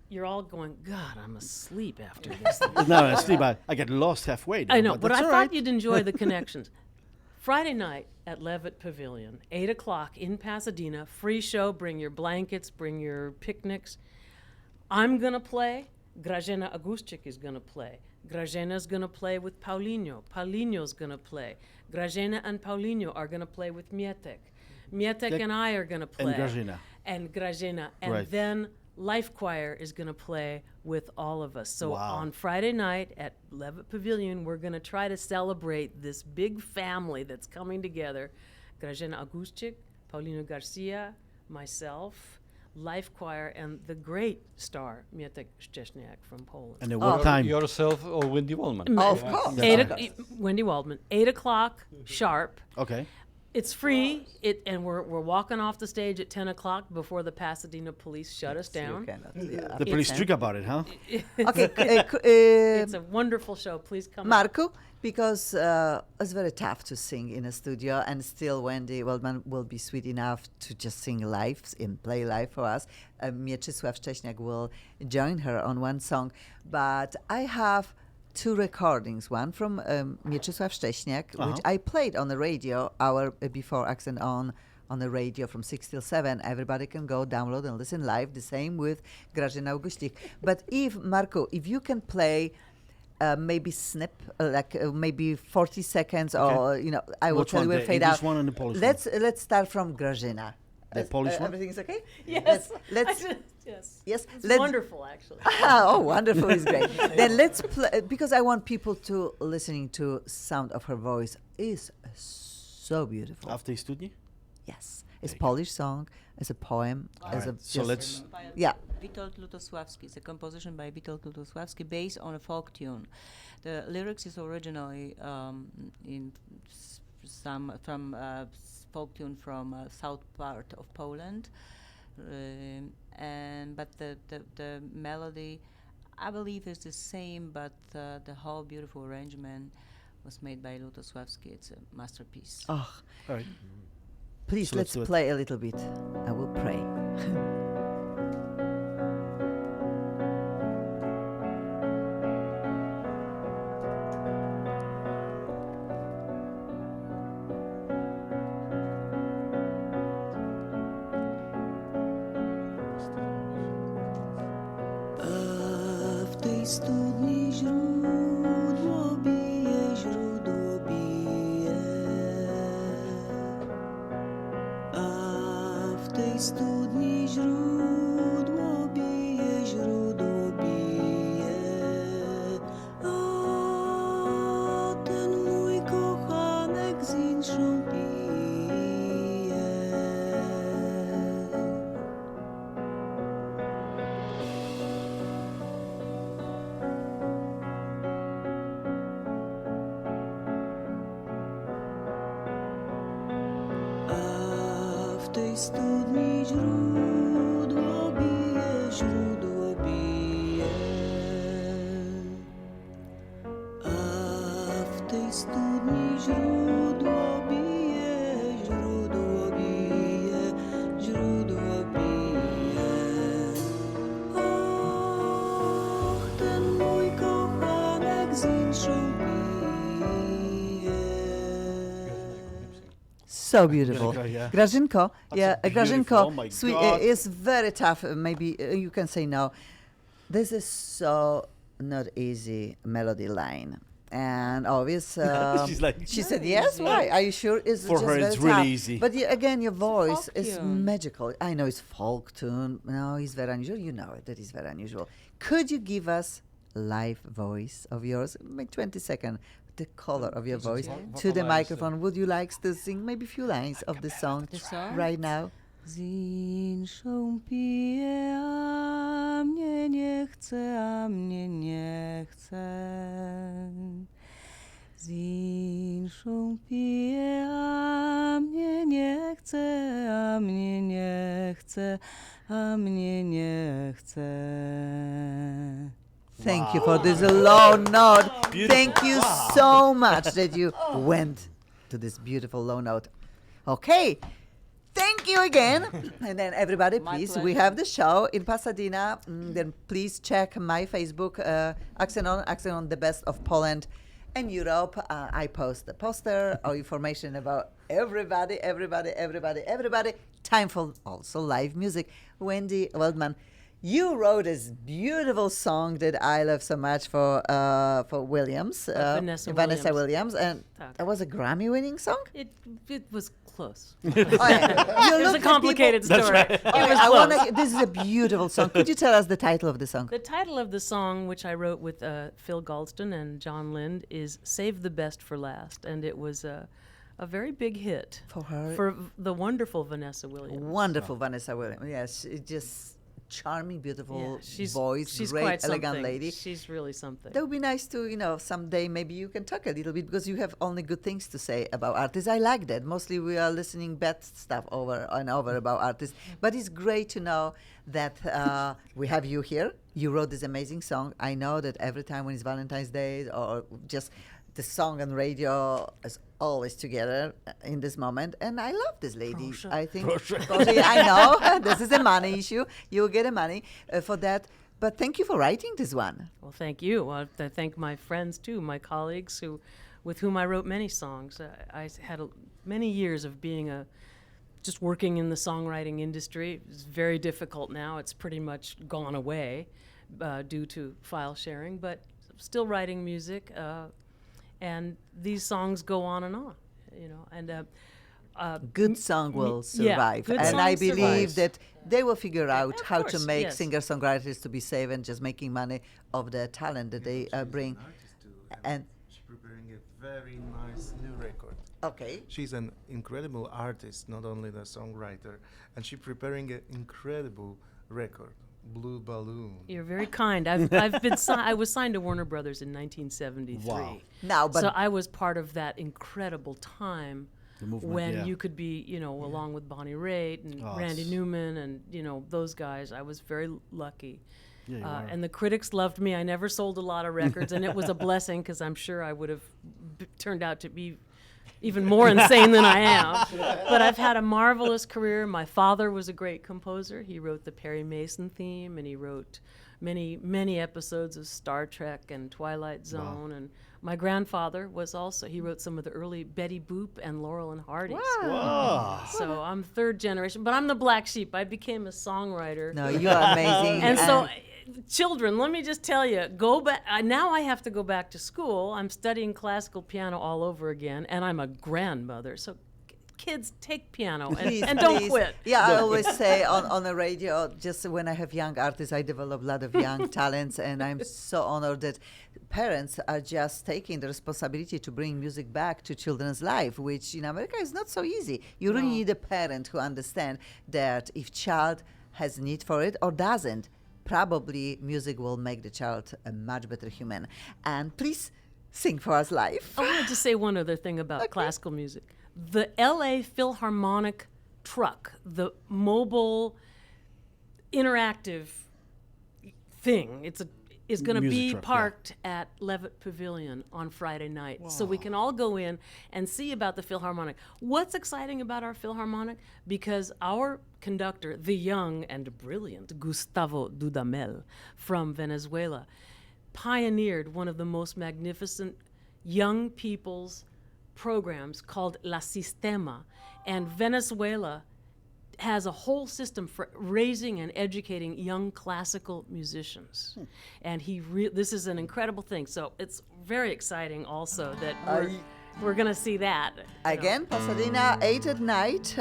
S4: you're all going, God, I'm asleep after this.
S3: No, Steve, I get lost halfway.
S4: I know, but
S3: that's
S4: I
S3: all
S4: thought
S3: right.
S4: you'd enjoy the connections. Friday night at Levitt Pavilion, 8 o'clock in Pasadena, free show, bring your blankets, bring your picnics. I'm going to play. Grażyna Aguszczyk is going to play. Grażyna's going to play with Paulinho. Paulinho's going to play. Grażyna and Paulinho are going to play with Mietek. Mietek and I are going to play.
S3: Grażyna.
S4: And Grażyna. And
S3: Right.
S4: then Life Choir is going to play with all of us. So
S3: Wow.
S4: on Friday night at Levitt Pavilion, we're going to try to celebrate this big family that's coming together. Grażyna Aguszczyk, Paulino Garcia, myself, Life Choir, and the great star, Mietek Szczesniak from Poland.
S3: And at what time?
S8: Yourself or Wendy Wallman?
S2: Of course.
S4: Wendy Waldman, 8 o'clock sharp.
S3: Okay.
S4: It's free, and we're walking off the stage at 10 o'clock before the Pasadena police shut us down.
S2: You cannot, yeah.
S3: The police trick about it, huh?
S2: Okay.
S4: It's a wonderful show. Please come.
S2: Marco, because it's very tough to sing in a studio, and still Wendy Waldman will be sweet enough to just sing live and play live for us. Mieczysław Szcześniak will join her on one song, but I have two recordings, one from Mieczysław Szcześniak, which I played on the radio hour before Accent on the radio from 6 till 7. Everybody can go download and listen live. The same with Grażyna Augustik. But Marco, if you can play maybe snip, maybe 40 seconds, or I will
S3: Which
S2: tell
S3: one,
S2: you
S3: the
S2: will fade
S3: English
S2: out.
S3: one and the Polish
S2: Let's start from Grażyna.
S3: The Polish one?
S2: Everything's okay?
S4: Yes.
S2: Let's
S4: Yes.
S2: yes.
S4: It's
S2: let's
S4: wonderful, actually.
S2: oh, wonderful is great. Then let's play, because I want people to listening to sound of her voice is so beautiful.
S3: After studni?
S2: Yes, it's Polish song, it's a poem, as a
S3: So let's.
S2: yeah.
S6: Witold Lutosławski. It's a composition by Witold Lutosławski based on a folk tune. The lyrics is originally in from folk tune from south part of Poland, but the melody, I believe, is the same, but the whole beautiful arrangement was made by Lutosławski. It's a masterpiece.
S2: Oh,
S3: All right.
S2: please
S3: So let's
S2: let's
S3: do it.
S2: play a little bit. I will pray.
S9: A w tej studni źródło bije, źródło bije. A w tej studni źródło bije, źródło bije. A ten mój kochanek z inszą pije. A w tej tej studni źródło bije, źródło bije. A w tej studni źródło bije, źródło bije, źródło bije. Och, ten mój kochanek z inszą pije.
S2: So beautiful.
S3: Grażynka, yeah.
S2: Grażynko,
S3: That's
S2: yeah,
S3: beautiful.
S2: Grażynko,
S3: Oh my
S2: sweet,
S3: God.
S2: it's very tough. Maybe you can say no. This is so not easy melody line. And obvious,
S3: She's like,
S2: she said yes. Why? Are you sure? It's
S3: For
S2: just
S3: her,
S2: very
S3: it's really
S2: tough.
S3: easy.
S2: But again, your voice
S6: folk
S2: is
S6: tune.
S2: magical. I know it's folk tune. No, it's very unusual. You know it. That is very unusual. Could you give us live voice of yours? Maybe 20 seconds. The color of your voice to the
S8: vocalize,
S2: microphone. Would you like to sing maybe a few lines of the song
S6: The song?
S2: right now?
S6: Z inszą pije, a mnie nie chce, a mnie nie chce. Z inszą pije, a mnie nie chce, a mnie nie chce, a mnie nie chce.
S2: Thank you for this low note. Thank you
S3: Wow.
S2: so much that you went to this beautiful low note. Okay. Thank you again. And then everybody,
S6: My
S2: please, we
S6: pleasure.
S2: have the show in Pasadena. Then please check my Facebook, Axenon, the best of Poland and Europe. I post the poster or information about everybody. Time for also live music. Wendy Waldman, you wrote this beautiful song that I love so much for Williams,
S4: Vanessa
S2: Williams, and
S4: Tak.
S2: that was a Grammy-winning song.
S4: It was close.
S2: Oh, yeah. You
S4: It was
S2: look
S4: a
S2: at
S4: complicated
S2: people-
S4: story.
S2: Okay,
S4: It was
S2: I
S4: close.
S2: wanna, this is a beautiful song. Could you tell us the title of the song?
S4: The title of the song, which I wrote with Phil Galston and John Lind, is "Save the Best for Last," and it was a very big hit
S2: For her.
S4: for the wonderful Vanessa Williams.
S2: Wonderful Vanessa Williams. Yes, it just charming, beautiful
S4: Yeah,
S2: voice,
S4: she's
S2: great,
S4: quite
S2: elegant
S4: something.
S2: lady.
S4: She's really something.
S2: That would be nice to, someday maybe you can talk a little bit because you have only good things to say about artists. I like that. Mostly we are listening bad stuff over and over about artists. But it's great to know that we have you here. You wrote this amazing song. I know that every time when it's Valentine's Day or just the song on radio is always together in this moment. And I love this lady.
S4: Proszę.
S2: I think, Proszę, I know, this is a money issue. You will get a money for that. But thank you for writing this one.
S4: Well, thank you. I thank my friends too, my colleagues with whom I wrote many songs. I had many years of being just working in the songwriting industry. It's very difficult now. It's pretty much gone away due to file sharing, but still writing music. And these songs go on, and
S2: Good song will survive.
S4: good
S2: And I
S4: song
S2: believe
S4: survives.
S2: that they will figure out
S4: of
S2: how to
S4: course,
S2: make
S4: yes.
S2: singer-songwriters to be safe and just making money of the talent that they bring. And
S7: She's preparing a very nice new record.
S2: okay,
S7: She's an incredible artist, not only the songwriter, and she's preparing an incredible record, Blue Balloon.
S4: You're very kind. I was signed to Warner Brothers in 1973.
S3: Wow.
S2: now, but
S4: So I was part of that incredible time
S3: The movement,
S4: when
S3: yeah.
S4: you could be, along with Bonnie Raitt and
S3: Oh,
S4: Randy
S3: s-
S4: Newman and, those guys. I was very lucky.
S3: Yeah, you are.
S4: And the critics loved me. I never sold a lot of records, and it was a blessing because I'm sure I would have turned out to be even more insane than I am. But I've had a marvelous career. My father was a great composer. He wrote the Perry Mason theme, and he wrote many, many episodes of Star Trek and Twilight Zone. And my grandfather he wrote some of the early Betty Boop and Laurel and Hardy.
S3: Wow.
S4: So I'm third generation, but I'm the black sheep. I became a songwriter.
S2: no, you are amazing.
S4: And so, children, let me just tell you, go back. Now I have to go back to school. I'm studying classical piano all over again, and I'm a grandmother. So, kids, take piano
S2: Please,
S4: and don't
S2: please.
S4: quit.
S2: Yeah, I always say on the radio, just when I have young artists, I develop a lot of young talents, and I'm so honored that parents are just taking the responsibility to bring music back to children's life, which in America is not so easy. You really need a parent who understand that if child has need for it or doesn't, probably music will make the child a much better human. And please sing for us live.
S4: I wanted to say one other thing about classical music. The LA Philharmonic truck, the mobile interactive thing. Is going to
S3: Music
S4: be
S3: truck, yeah.
S4: parked at Levitt Pavilion on Friday night. So we can all go in and see about the Philharmonic. What's exciting about our Philharmonic? Because our conductor, the young and brilliant Gustavo Dudamel from Venezuela, pioneered one of the most magnificent young people's programs called La Sistema. And Venezuela has a whole system for raising and educating young classical musicians. And this is an incredible thing. So it's very exciting also that we're going to see that.
S2: Again, Pasadena, 8 at night.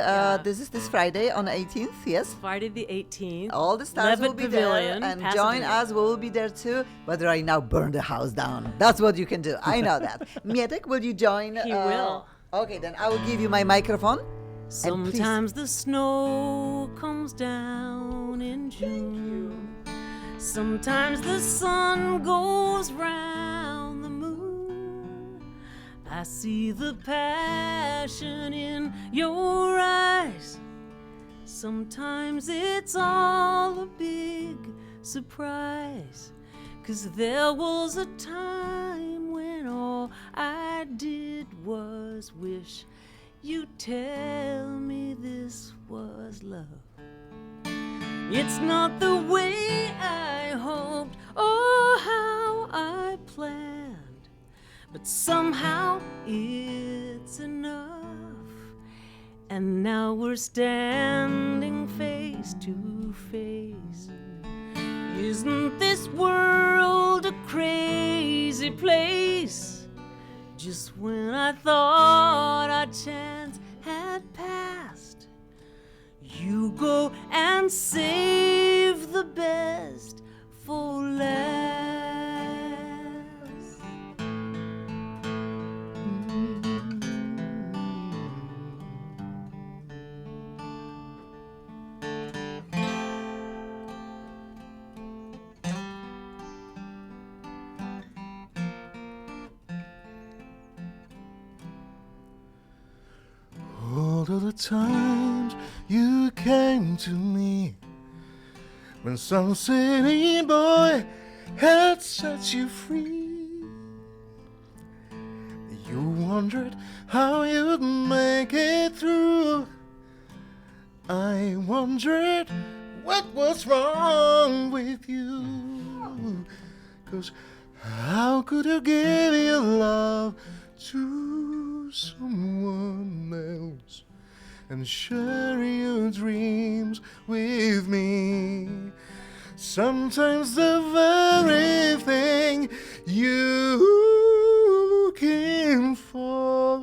S2: This is this Friday on 18th, yes?
S4: Friday the 18th.
S2: All the stars will
S4: Levitt
S2: be
S4: Pavilion,
S2: there, and
S4: Pasadena.
S2: join us. We will be there too. But right now, burn the house down. That's what you can do. I know that. Mietek, will you join?
S4: He will.
S2: Okay, then I will give you my microphone.
S4: Sometimes the snow comes down in June. Sometimes the sun goes round the moon. I see the passion in your eyes. Sometimes it's all a big surprise. 'Cause there was a time when all I did was wish you'd tell me this was love. It's not the way I hoped or how I planned, but somehow it's enough. And now we're standing face to face. Isn't this world a crazy place? Just when I thought our chance had passed, you go and save the best for last.
S7: All of the times you came to me when some city boy had set you free, you wondered how you'd make it through. I wondered what was wrong with you, 'cause how could you give your love to someone else and share your dreams with me? Sometimes the very thing you're looking for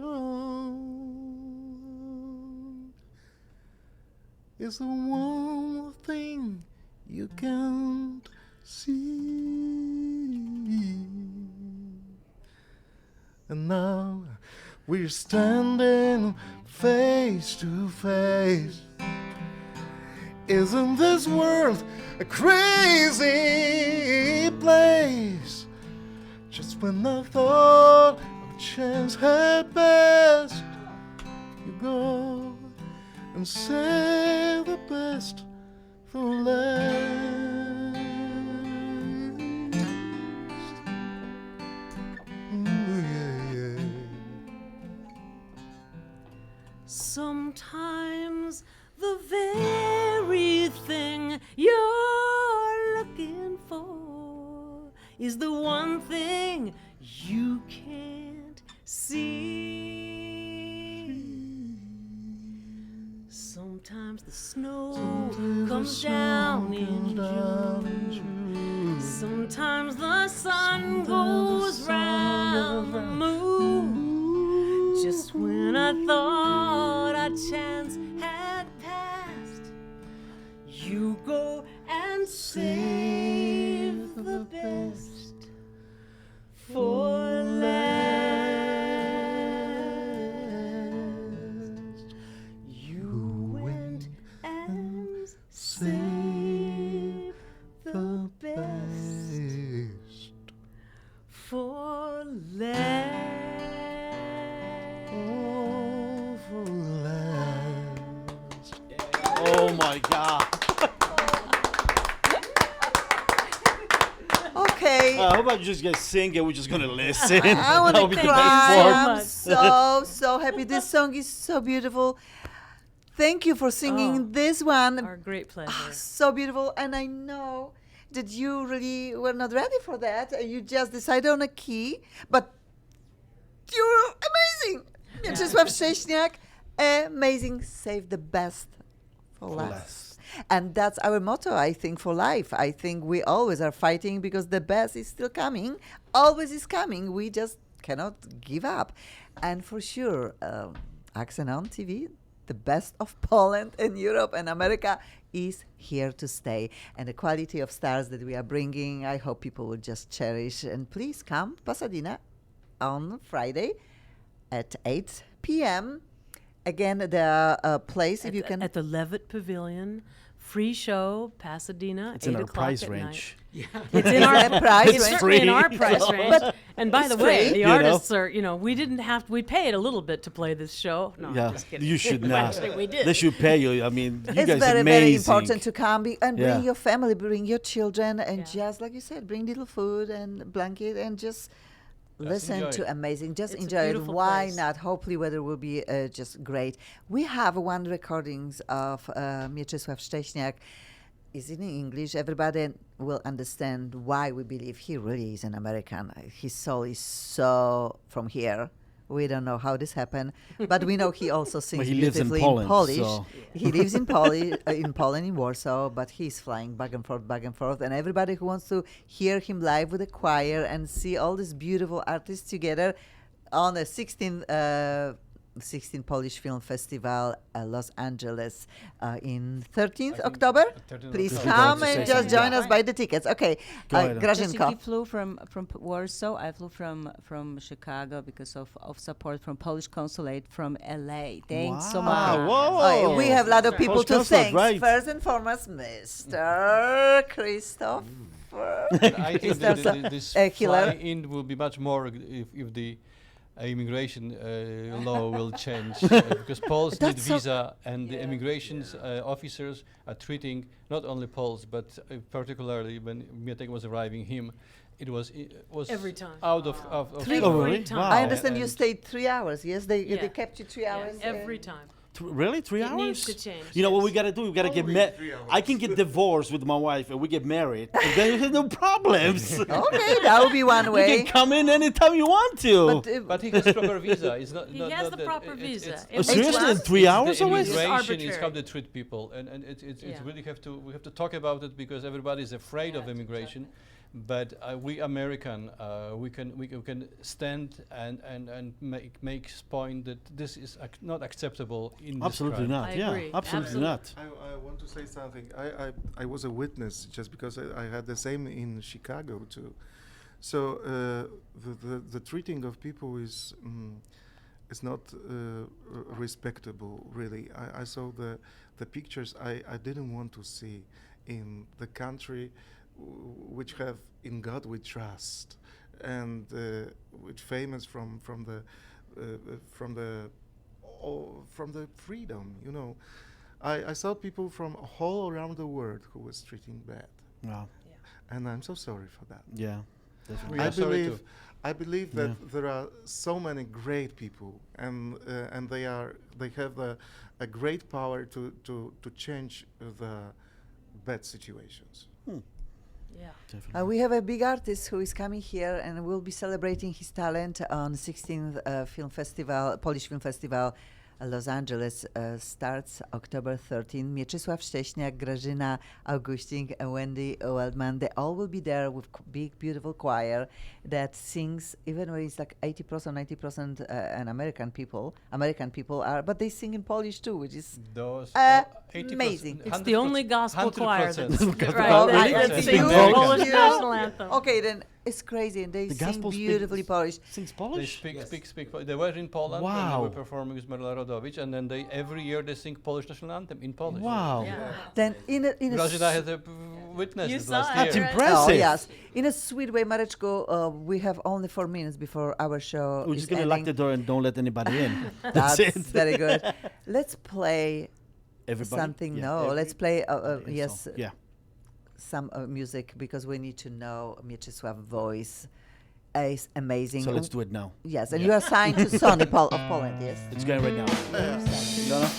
S7: is the one thing you can't see. And now we're standing face to face. Isn't this world a crazy place? Just when I thought our chance had passed, you go and say the best for last. Ooh, yeah, yeah.
S4: Sometimes the very thing you're looking for is the one thing you can't see. Sometimes the snow comes down in June. Sometimes the sun goes round the moon. Just when I thought our chance had passed, you go and save the best for last. You went and saved the best for last.
S7: Oh, for last.
S3: How about you just guys sing and we're just gonna listen?
S2: I want
S3: That would
S2: to
S3: be the
S2: cry.
S3: best
S2: I'm
S3: part.
S2: so happy. This song is so beautiful. Thank you for singing this one.
S4: Our great pleasure.
S2: So beautiful. And I know that you really were not ready for that. And you just decided on a key. But you're amazing. Mieczysław Szcześniak, amazing. Save the best for last. And that's our motto, I think, for life. I think we always are fighting because the best is still coming, always is coming. We just cannot give up. And for sure, Accent on TV, the best of Poland and Europe and America is here to stay. And the quality of stars that we are bringing, I hope people will just cherish. And please come, Pasadena, on Friday at 8 p.m. Again, the place, if you can...
S4: At the Levitt Pavilion, free show, Pasadena,
S3: It's
S4: 8
S3: in our
S4: o'clock
S3: price
S4: at
S3: range.
S4: night. It's in our
S2: price
S4: It's
S2: range.
S4: certainly in our
S3: Free.
S4: price range.
S2: But
S4: And by the
S2: it's
S4: way,
S2: free.
S4: the
S3: You know?
S4: artists are, we didn't have, we paid a little bit to play this show. No,
S3: Yeah,
S4: I'm just kidding.
S3: you should not.
S4: Actually, we did.
S3: They should pay you. I mean, you
S2: It's
S3: guys
S2: very,
S3: amazing.
S2: very important to come and
S3: Yeah.
S2: bring your family, bring your children, and
S4: Yeah.
S2: just like you said, bring little food and blanket and just listen
S8: enjoy
S2: to
S8: it.
S2: amazing. Just
S4: It's a
S2: enjoy it.
S4: beautiful
S2: Why
S4: place.
S2: not? Hopefully, weather will be just great. We have one recordings of Mieczysław Szcześniak. Is in English. Everybody will understand why we believe he really is an American. His soul is so from here. We don't know how this happened, but we know he also sings
S3: he lives in
S2: beautifully
S3: Poland,
S2: Polish.
S3: so-
S2: He lives in Poland, in Warsaw, but he's flying back and forth. And everybody who wants to hear him live with a choir and see all these beautiful artists together on the 16th Polish Film Festival, Los Angeles, in 13th October.
S8: 13th
S2: Please
S8: October.
S2: come
S3: Say
S2: and just
S3: something.
S2: join us, buy the tickets. Okay,
S3: Go ahead.
S2: Grażynko.
S6: He flew from Warsaw. I flew from Chicago because of support from Polish consulate from LA. Thanks so much.
S3: Whoa.
S2: Oh, we have a lot of people
S3: Polish
S2: to
S3: consulate,
S2: thank.
S3: right.
S2: First and foremost, Mr. Christoph.
S8: I think
S2: Is there
S8: that
S2: some-
S8: this
S2: Hiller?
S8: fly-in will be much more if the immigration law will change because Poles need
S2: That's so-
S8: visa and the immigration officers are treating not only Poles but particularly when Mietek was arriving him, it was
S4: Every time.
S8: out of
S2: Three-
S3: Oh, really?
S4: Every time.
S3: Wow.
S2: I understand you
S8: And-
S2: stayed 3 hours. Yes, they
S4: Yeah.
S2: kept you 3
S4: Yeah,
S2: hours.
S4: every time.
S3: Really? 3
S4: It
S3: hours?
S4: needs to change,
S3: You know what we
S4: yes.
S3: gotta do? We gotta get
S7: Only
S3: married.
S7: 3 hours.
S3: I can get divorced with my wife and we get married. And then we have no problems.
S2: Okay, that would be one
S3: You
S2: way.
S3: can come in anytime you want to.
S8: But he has proper visa. It's not.
S4: He
S8: not
S4: has
S8: not
S4: the
S8: that
S4: proper
S8: it's-
S4: visa.
S8: it's-
S3: Oh,
S4: It
S3: seriously? In
S4: was-
S3: 3
S8: it's
S3: hours
S8: the
S3: away?
S8: immigration is
S4: arbitrary.
S8: how they treat people, and it's
S4: Yeah.
S8: really we have to talk about it because everybody is afraid of immigration, but we American we can stand and make point that this is not acceptable in
S3: Absolutely
S8: this
S3: not.
S4: I
S3: Yeah,
S4: agree.
S3: absolutely not.
S7: I want to say something. I was a witness just because I had the same in Chicago too. So the treating of people is not respectable really. I saw the pictures I didn't want to see in the country which have in God we trust and which famous from the freedom, you know. I saw people from all around the world who was treating bad,
S3: Wow.
S7: and I'm so sorry for that.
S3: Yeah.
S8: We
S7: I
S8: are sorry
S7: believe,
S8: too.
S7: I believe that there are so many great people, and they have a great power to change the bad situations.
S4: Yeah.
S2: We have a big artist who is coming here and will be celebrating his talent on 16th Polish Film Festival. Los Angeles starts October 13. Mieczysław Szcześniak, Grażyna Augustin, and Wendy Waldman, they all will be there with big, beautiful choir that sings, even when it's like 80%, 90% an American people are, but they sing in Polish too, which is
S8: Those
S2: 80%.
S8: 80%,
S2: Amazing.
S4: It's the only gospel choir
S8: 100%.
S4: that's
S2: Oh, really?
S4: that
S2: That's
S4: sings the
S2: you?
S4: Polish
S2: You?
S4: national anthem.
S2: okay. Then it's crazy, and they
S3: The
S2: sing
S3: gospel
S2: beautifully Polish.
S3: Sings
S8: They
S3: Polish?
S8: speak. They were in Poland and they
S3: Wow.
S8: were performing with Marla Rodowicz, and then every year they sing Polish national anthem in Polish.
S3: Wow.
S4: Yeah.
S2: Then in a
S8: Grażyna has a witness
S4: You
S8: this
S4: saw
S8: last
S4: it,
S8: year.
S3: That's
S4: right?
S3: impressive.
S2: Oh, yes. In a sweet way, Mareczko, we have only 4 minutes before our show
S3: We're
S2: is
S3: just gonna lock the
S2: ending.
S3: door and don't let anybody in.
S2: That's
S3: it.
S2: very good. Let's play
S3: Everybody.
S2: something.
S3: Yeah.
S2: No, let's play.
S3: Every
S2: Yes,
S3: song. Yeah.
S2: some music because we need to know Mieczysław's voice. Is amazing.
S3: So let's do it now.
S2: Yes, and you are signed to Sony of Poland, yes?
S3: It's going right now. No, no.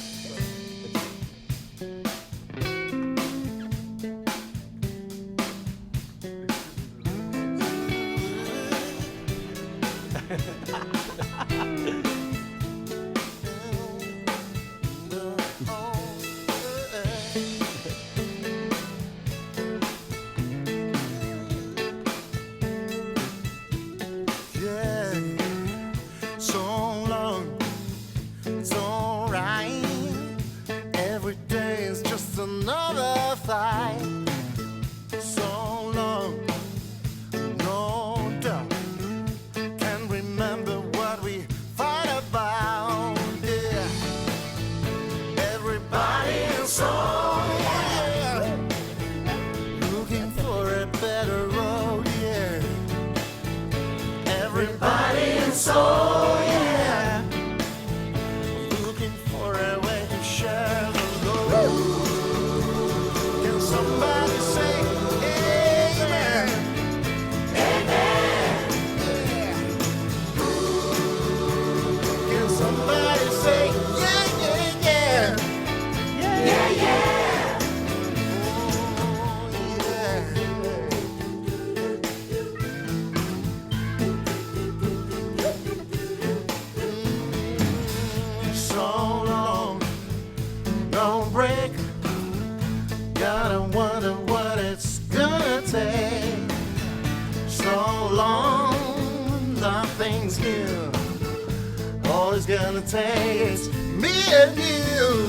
S10: Gonna take me and you,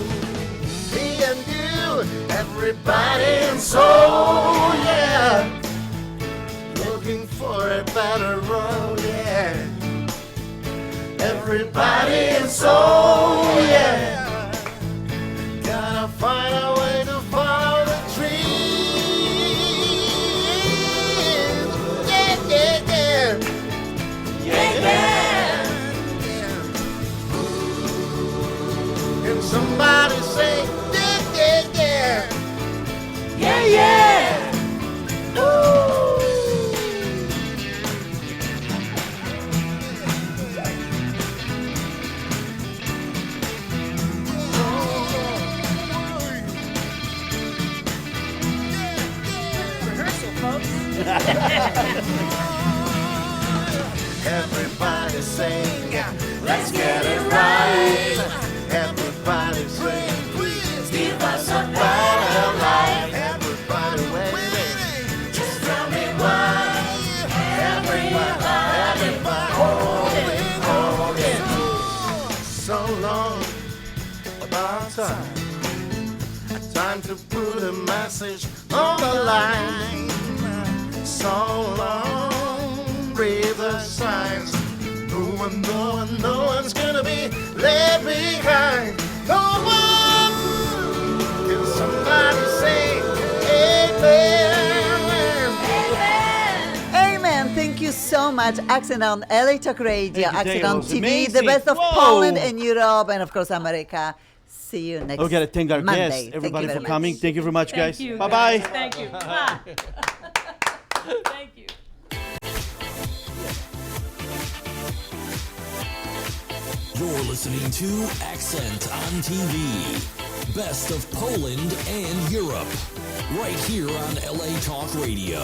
S10: everybody and soul, yeah. Looking for a better road, yeah. Everybody and soul, yeah. Gotta find a way to follow the dream. Yeah, yeah, yeah. Yeah, yeah. Somebody say, yeah, yeah, yeah. Yeah, yeah. Ooh.
S4: Rehearsal, folks.
S10: Everybody sing, let's get it right. Everybody sing, please give us a better life. Everybody waiting, just tell me why. Everybody, hold it. So long about time. Time to put a message on the line. So long, read the signs. No one's gonna be left behind. No one. Can somebody say amen?
S2: Amen. Thank you so much. Accent on LA Talk Radio,
S3: Thank you,
S2: Accent
S3: Dave.
S2: on
S3: It was
S2: TV,
S3: amazing.
S2: the best of
S3: Whoa.
S2: Poland and Europe, and of course America. See you next
S3: We gotta thank our
S2: Monday.
S3: guests,
S2: Thank
S3: everybody
S2: you very
S3: for
S2: much.
S3: coming. Thank you very much, guys.
S4: Thank you.
S3: Bye bye.
S4: guys. Thank you. Mwah. Thank you.
S1: You're listening to Accent on TV. Best of Poland and Europe. Right here on LA Talk Radio.